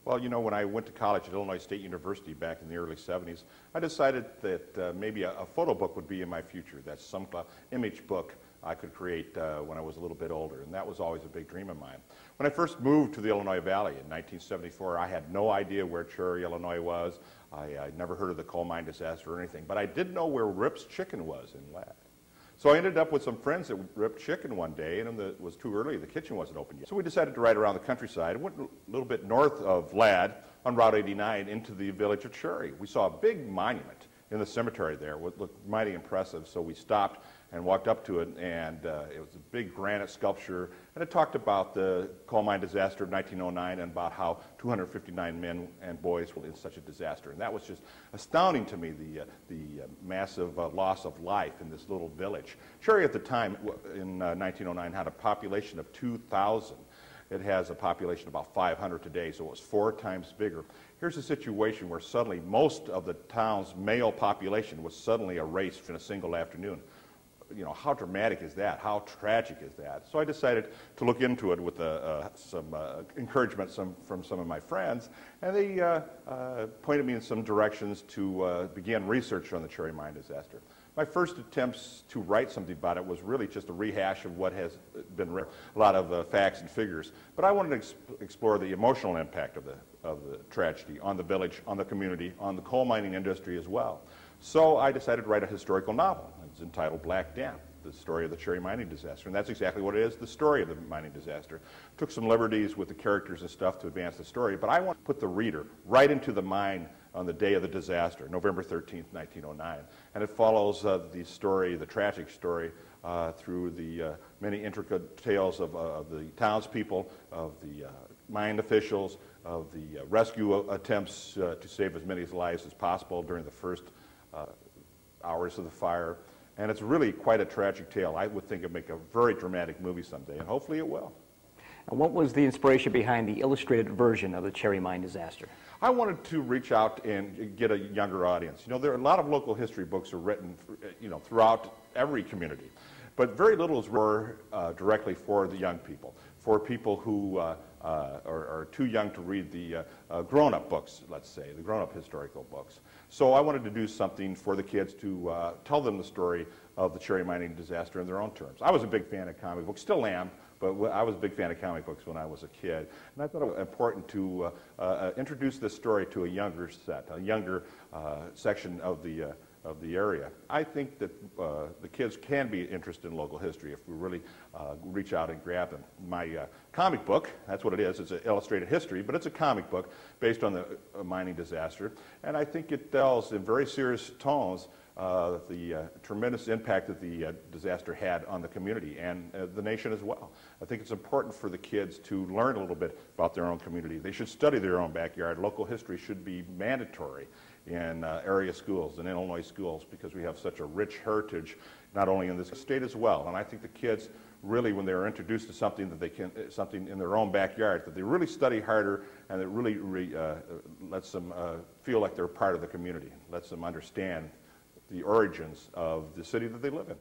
Well, you know, when I went to college at Illinois State University back in the early 70s, I decided that maybe a photo book would be in my future. That's some image book I could create when I was a little bit older, and that was always a big dream of mine. When I first moved to the Illinois Valley in 1974, I had no idea where Cherry, Illinois was. I'd never heard of the coal mine disaster or anything, but I did know where Rip's Chicken was in Ladd. So I ended up with some friends at Rip's Chicken one day, and it was too early, the kitchen wasn't open yet. So we decided to ride around the countryside. I went a little bit north of Ladd on Route 89 into the village of Cherry. We saw a big monument in the cemetery there, it looked mighty impressive, so we stopped and walked up to it, and it was a big granite sculpture, and it talked about the coal mine disaster of 1909 and about how 259 men and boys were in such a disaster. And that was just astounding to me, the massive loss of life in this little village. Cherry at the time, in 1909, had a population of 2,000. It has a population of about 500 today, so it was 4 times bigger. Here's a situation where suddenly most of the town's male population was suddenly erased in a single afternoon. You know, how dramatic is that? How tragic is that? So I decided to look into it with some encouragement from some of my friends, and they pointed me in some directions to begin research on the Cherry Mine disaster. My first attempts to write something about it was really just a rehash of what has been written, a lot of facts and figures. But I wanted to explore the emotional impact of the tragedy on the village, on the community, on the coal mining industry as well. So I decided to write a historical novel. It's entitled Black Dam, the story of the Cherry mining disaster. And that's exactly what it is, the story of the mining disaster. Took some liberties with the characters and stuff to advance the story, but I want to put the reader right into the mine on the day of the disaster, November 13th, 1909. And it follows the story, the tragic story, through the many intricate tales of the townspeople, of the mine officials, of the rescue attempts to save as many lives as possible during the first hours of the fire. And it's really quite a tragic tale. I would think it'd make a very dramatic movie someday, and hopefully it will. And what was the inspiration behind the illustrated version of the Cherry Mine disaster? I wanted to reach out and get a younger audience. You know, there are a lot of local history books are written, you know, throughout every community, but very little is written directly for the young people, for people who are too young to read the grown-up books, let's say, the grown-up historical books. So I wanted to do something for the kids to tell them the story of the Cherry mining disaster in their own terms. I was a big fan of comic books, still am, but I was a big fan of comic books when I was a kid. And I thought it was important to introduce this story to a younger set, a younger section of the area. I think that the kids can be interested in local history if we really reach out and grab them. My comic book, that's what it is, it's an illustrated history, but it's a comic book based on the mining disaster, and I think it tells in very serious tones the tremendous impact that the disaster had on the community and the nation as well. I think it's important for the kids to learn a little bit about their own community. They should study their own backyard. Local history should be mandatory in area schools and Illinois schools because we have such a rich heritage, not only in this state as well. And I think the kids really, when they're introduced to something that they can, something in their own backyard, that they really study harder and it really lets them feel like they're part of the community, lets them understand the origins of the city that they live in.